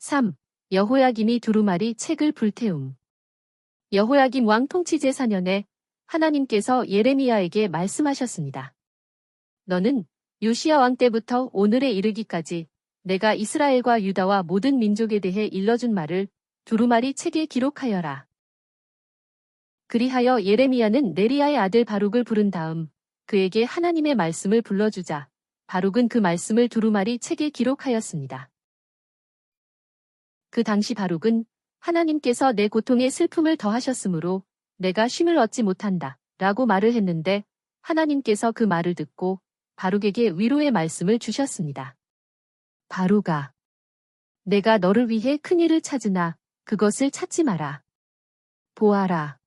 3. 여호야김이 두루마리 책을 불태움. 여호야김 왕 통치 제4년에 하나님께서 예레미야에게 말씀하셨습니다. 너는 요시야 왕 때부터 오늘에 이르기까지 내가 이스라엘과 유다와 모든 민족에 대해 일러준 말을 두루마리 책에 기록하여라. 그리하여 예레미야는 네리야의 아들 바룩을 부른 다음 그에게 하나님의 말씀을 불러주자 바룩은 그 말씀을 두루마리 책에 기록하였습니다. 그 당시 바룩은 하나님께서 내 고통에 슬픔을 더하셨으므로 내가 쉼을 얻지 못한다 라고 말을 했는데 하나님께서 그 말을 듣고 바룩에게 위로의 말씀을 주셨습니다. 바룩아, 내가 너를 위해 큰일을 찾으나 그것을 찾지 마라. 보아라.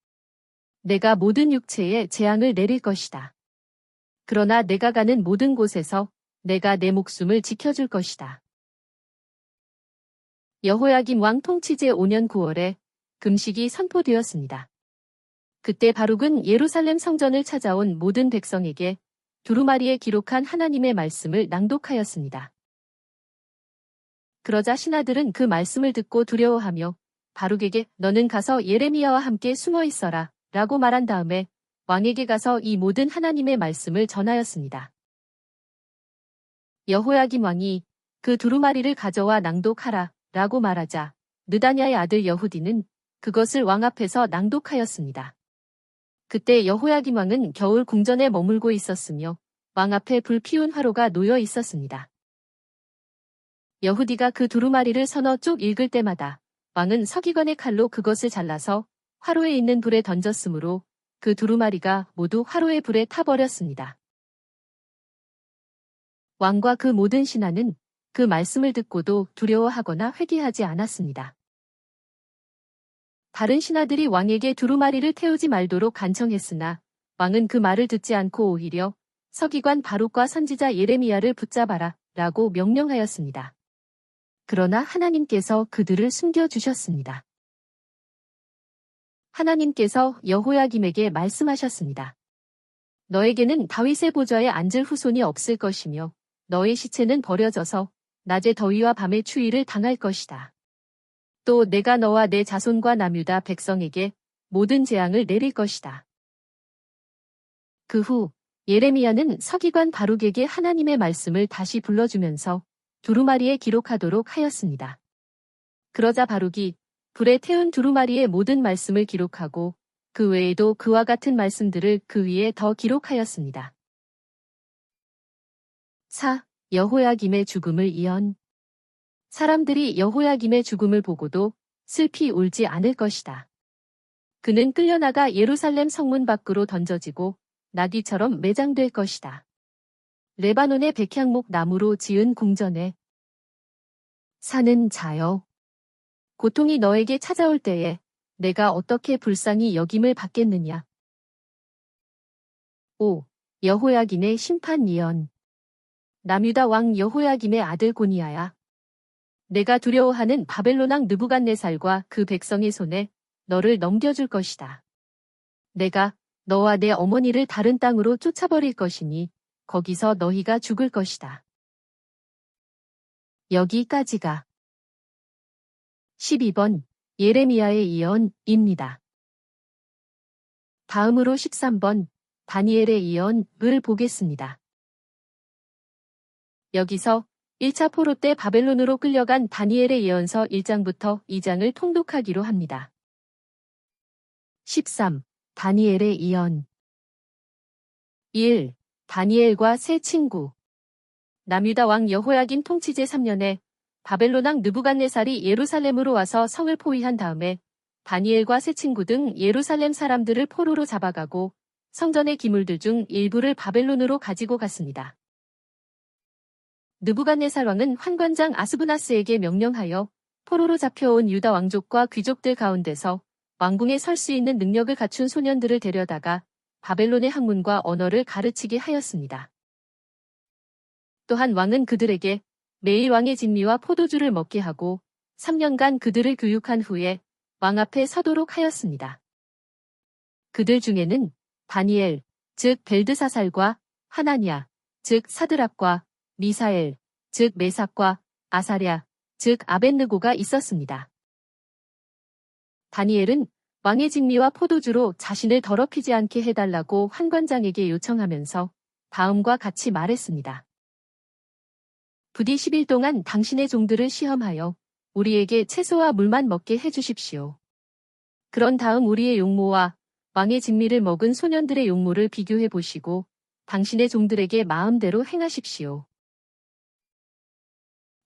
내가 모든 육체에 재앙을 내릴 것이다. 그러나 내가 가는 모든 곳에서 내가 내 목숨을 지켜줄 것이다. 여호야김 왕 통치 제5년 9월에 금식이 선포되었습니다. 그때 바룩은 예루살렘 성전을 찾아온 모든 백성에게 두루마리에 기록한 하나님의 말씀을 낭독하였습니다. 그러자 신하들은 그 말씀을 듣고 두려워하며 바룩에게 너는 가서 예레미야와 함께 숨어 있어라 라고 말한 다음에 왕에게 가서 이 모든 하나님의 말씀을 전하였습니다. 여호야김 왕이 그 두루마리를 가져와 낭독하라 라고 말하자 느다냐의 아들 여후디는 그것을 왕 앞에서 낭독하였습니다. 그때 여호야김 왕은 겨울 궁전에 머물고 있었으며 왕 앞에 불 피운 화로가 놓여 있었습니다. 여후디가 그 두루마리를 서너 쪽 읽을 때마다 왕은 서기관의 칼로 그것을 잘라서 화로에 있는 불에 던졌으므로 그 두루마리가 모두 화로의 불에 타버렸습니다. 왕과 그 모든 신하는 그 말씀을 듣고도 두려워하거나 회개하지 않았습니다. 다른 신하들이 왕에게 두루마리를 태우지 말도록 간청했으나 왕은 그 말을 듣지 않고 오히려 서기관 바룩과 선지자 예레미야를 붙잡아라 라고 명령하였습니다. 그러나 하나님께서 그들을 숨겨주셨습니다. 하나님께서 여호야김에게 말씀하셨습니다. 너에게는 다윗의 보좌에 앉을 후손이 없을 것이며 너의 시체는 버려져서 낮의 더위와 밤의 추위를 당할 것이다. 또 내가 너와 내 자손과 남유다 백성에게 모든 재앙을 내릴 것이다. 그 후 예레미야는 서기관 바룩에게 하나님의 말씀을 다시 불러주면서 두루마리에 기록하도록 하였습니다. 그러자 바룩이 불에 태운 두루마리의 모든 말씀을 기록하고 그 외에도 그와 같은 말씀들을 그 위에 더 기록하였습니다. 4. 여호야김의 죽음을 이언. 사람들이 여호야김의 죽음을 보고도 슬피 울지 않을 것이다. 그는 끌려나가 예루살렘 성문 밖으로 던져지고 나귀처럼 매장될 것이다. 레바논의 백향목 나무로 지은 궁전에 사는 자여. 고통이 너에게 찾아올 때에 내가 어떻게 불쌍히 여김을 받겠느냐. 5. 여호야김의 심판 예언. 남유다 왕 여호야김의 아들 고니야야. 내가 두려워하는 바벨론 왕 느부갓네살과 그 백성의 손에 너를 넘겨줄 것이다. 내가 너와 내 어머니를 다른 땅으로 쫓아버릴 것이니 거기서 너희가 죽을 것이다. 여기까지가 12번 예레미야의 예언입니다. 다음으로 13번 다니엘의 예언을 보겠습니다. 여기서 1차 포로 때 바벨론으로 끌려간 다니엘의 예언서 1장부터 2장을 통독하기로 합니다. 13. 다니엘의 예언. 1. 다니엘과 세 친구. 남유다 왕 여호야김 통치 제3년에 바벨론 왕 느부갓네살이 예루살렘으로 와서 성을 포위한 다음에 다니엘과 세 친구 등 예루살렘 사람들을 포로로 잡아가고 성전의 기물들 중 일부를 바벨론으로 가지고 갔습니다. 느부갓네살 왕은 환관장 아스브나스에게 명령하여 포로로 잡혀온 유다 왕족과 귀족들 가운데서 왕궁에 설 수 있는 능력을 갖춘 소년들을 데려다가 바벨론의 학문과 언어를 가르치게 하였습니다. 또한 왕은 그들에게 매일 왕의 진미와 포도주를 먹게 하고 3년간 그들을 교육한 후에 왕 앞에 서도록 하였습니다. 그들 중에는 다니엘, 즉 벨드사살과 하나냐, 즉 사드락과 미사엘, 즉 메삭과 아사랴, 즉 아벳느고가 있었습니다. 다니엘은 왕의 진미와 포도주로 자신을 더럽히지 않게 해달라고 환관장에게 요청하면서 다음과 같이 말했습니다. 부디 10일 동안 당신의 종들을 시험하여 우리에게 채소와 물만 먹게 해주십시오. 그런 다음 우리의 용모와 왕의 진미를 먹은 소년들의 용모를 비교해 보시고 당신의 종들에게 마음대로 행하십시오.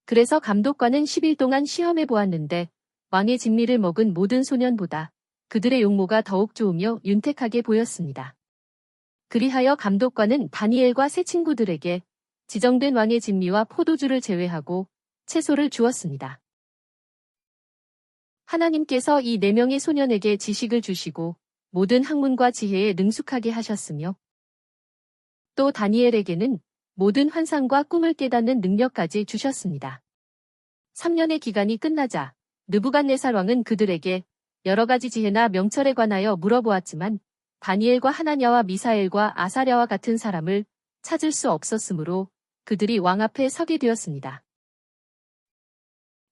그래서 감독관은 10일 동안 시험해 보았는데 왕의 진미를 먹은 모든 소년보다 그들의 용모가 더욱 좋으며 윤택하게 보였습니다. 그리하여 감독관은 다니엘과 세 친구들에게 지정된 왕의 진미와 포도주를 제외하고 채소를 주었습니다. 하나님께서 이 4명의 소년에게 지식을 주시고 모든 학문과 지혜에 능숙하게 하셨으며 또 다니엘에게는 모든 환상과 꿈을 깨닫는 능력까지 주셨습니다. 3년의 기간이 끝나자 느부갓네살 왕은 그들에게 여러 가지 지혜나 명철에 관하여 물어보았지만 다니엘과 하나냐와 미사엘과 아사랴와 같은 사람을 찾을 수 없었으므로 그들이 왕 앞에 서게 되었습니다.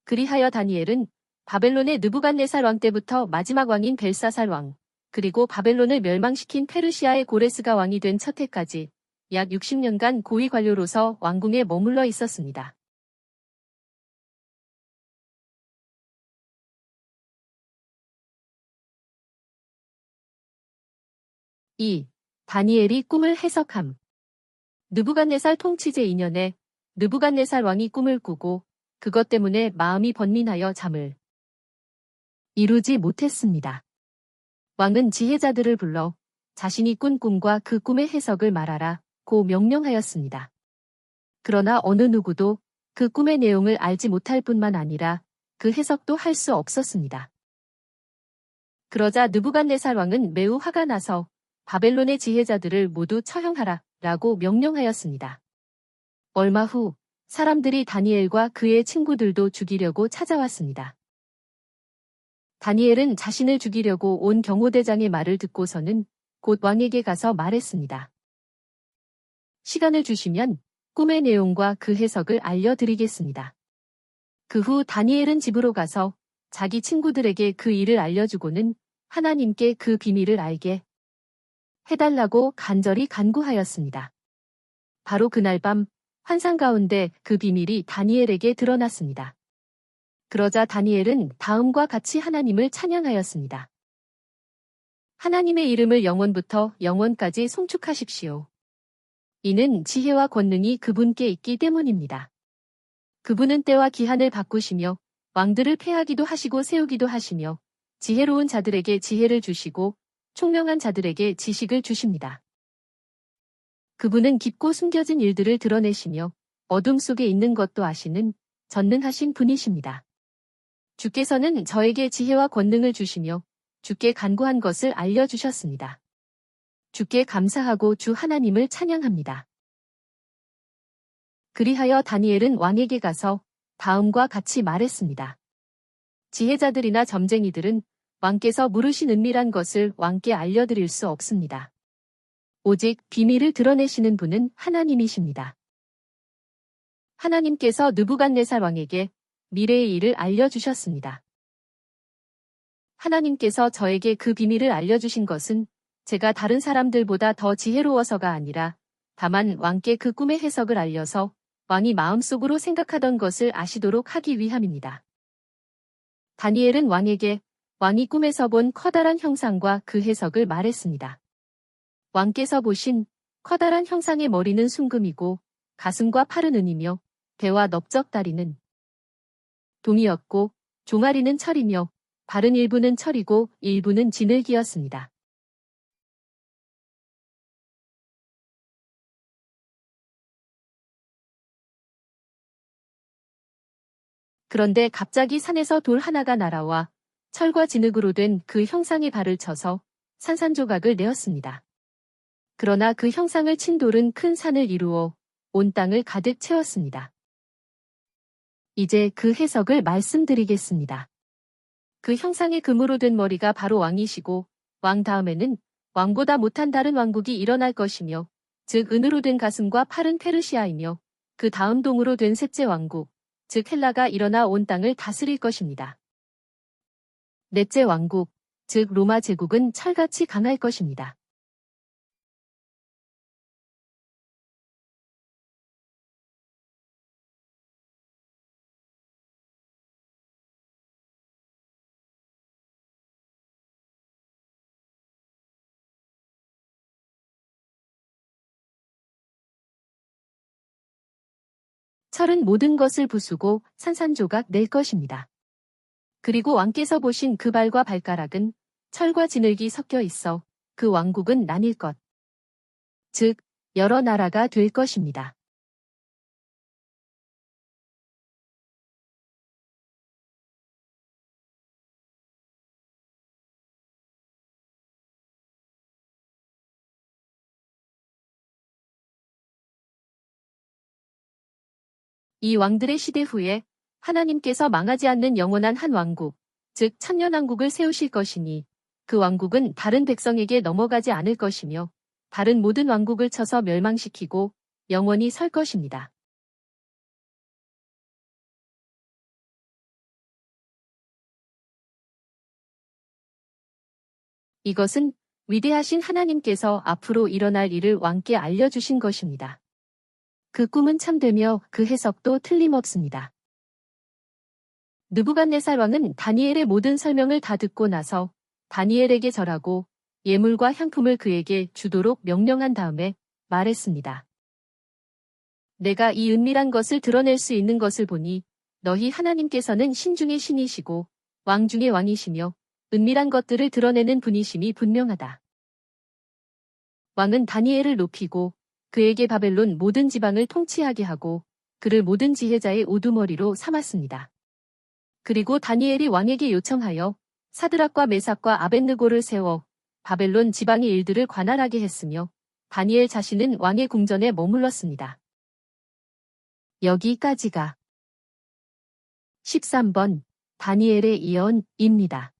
그리하여 다니엘은 바벨론의 느부갓네살 왕 때부터 마지막 왕인 벨사살 왕, 그리고 바벨론을 멸망시킨 페르시아의 고레스가 왕이 된 첫 해까지 약 60년간 고위 관료로서 왕궁에 머물러 있었습니다. 2. 다니엘이 꿈을 해석함. 느부갓네살 통치 제2년에 느부갓네살 왕이 꿈을 꾸고 그것 때문에 마음이 번민하여 잠을 이루지 못했습니다. 왕은 지혜자들을 불러 자신이 꾼 꿈과 그 꿈의 해석을 말하라 고 명령하였습니다. 그러나 어느 누구도 그 꿈의 내용을 알지 못할 뿐만 아니라 그 해석도 할 수 없었습니다. 그러자 느부갓네살 왕은 매우 화가 나서 바벨론의 지혜자들을 모두 처형하라 라고 명령하였습니다. 얼마 후 사람들이 다니엘과 그의 친구들도 죽이려고 찾아왔습니다. 다니엘은 자신을 죽이려고 온 경호대장의 말을 듣고서는 곧 왕에게 가서 말했습니다. 시간을 주시면 꿈의 내용과 그 해석을 알려드리겠습니다. 그 후 다니엘은 집으로 가서 자기 친구들에게 그 일을 알려주고는 하나님께 그 비밀을 알게 해달라고 간절히 간구하였습니다. 바로 그날 밤 환상 가운데 그 비밀이 다니엘에게 드러났습니다. 그러자 다니엘은 다음과 같이 하나님을 찬양하였습니다. 하나님의 이름을 영원부터 영원까지 송축하십시오. 이는 지혜와 권능이 그분께 있기 때문입니다. 그분은 때와 기한을 바꾸시며 왕들을 패하기도 하시고 세우기도 하시며 지혜로운 자들에게 지혜를 주시고 총명한 자들에게 지식을 주십니다. 그분은 깊고 숨겨진 일들을 드러내시며 어둠 속에 있는 것도 아시는 전능하신 분이십니다. 주께서는 저에게 지혜와 권능을 주시며 주께 간구한 것을 알려주셨습니다. 주께 감사하고 주 하나님을 찬양합니다. 그리하여 다니엘은 왕에게 가서 다음과 같이 말했습니다. 지혜자들이나 점쟁이들은 왕께서 물으신 은밀한 것을 왕께 알려드릴 수 없습니다. 오직 비밀을 드러내시는 분은 하나님이십니다. 하나님께서 느부갓네살 왕에게 미래의 일을 알려주셨습니다. 하나님께서 저에게 그 비밀을 알려주신 것은 제가 다른 사람들보다 더 지혜로워서가 아니라 다만 왕께 그 꿈의 해석을 알려서 왕이 마음속으로 생각하던 것을 아시도록 하기 위함입니다. 다니엘은 왕에게 왕이 꿈에서 본 커다란 형상과 그 해석을 말했습니다. 왕께서 보신 커다란 형상의 머리는 순금이고 가슴과 팔은 은이며 배와 넓적다리는 동이었고 종아리는 철이며 발은 일부는 철이고 일부는 진흙이었습니다. 그런데 갑자기 산에서 돌 하나가 날아와 철과 진흙으로 된 그 형상의 발을 쳐서 산산조각을 내었습니다. 그러나 그 형상을 친 돌은 큰 산을 이루어 온 땅을 가득 채웠습니다. 이제 그 해석을 말씀드리겠습니다. 그 형상의 금으로 된 머리가 바로 왕이시고 왕 다음에는 왕보다 못한 다른 왕국이 일어날 것이며 즉 은으로 된 가슴과 팔은 페르시아이며 그 다음 동으로 된 셋째 왕국 즉 헬라가 일어나 온 땅을 다스릴 것입니다. 넷째 왕국, 즉 로마 제국은 철같이 강할 것입니다. 철은 모든 것을 부수고 산산조각 낼 것입니다. 그리고 왕께서 보신 그 발과 발가락은 철과 진흙이 섞여 있어 그 왕국은 나뉠 것, 즉 여러 나라가 될 것입니다. 이 왕들의 시대 후에 하나님께서 망하지 않는 영원한 한 왕국, 즉 천년왕국을 세우실 것이니 그 왕국은 다른 백성에게 넘어가지 않을 것이며 다른 모든 왕국을 쳐서 멸망시키고 영원히 설 것입니다. 이것은 위대하신 하나님께서 앞으로 일어날 일을 왕께 알려주신 것입니다. 그 꿈은 참되며 그 해석도 틀림없습니다. 느부갓네살 왕은 다니엘의 모든 설명을 다 듣고 나서 다니엘에게 절하고 예물과 향품을 그에게 주도록 명령한 다음에 말했습니다. 내가 이 은밀한 것을 드러낼 수 있는 것을 보니 너희 하나님께서는 신 중의 신이시고 왕 중의 왕이시며 은밀한 것들을 드러내는 분이심이 분명하다. 왕은 다니엘을 높이고 그에게 바벨론 모든 지방을 통치하게 하고 그를 모든 지혜자의 우두머리로 삼았습니다. 그리고 다니엘이 왕에게 요청하여 사드락과 메삭과 아벳느고를 세워 바벨론 지방의 일들을 관할하게 했으며 다니엘 자신은 왕의 궁전에 머물렀습니다. 여기까지가 13번 다니엘의 예언입니다.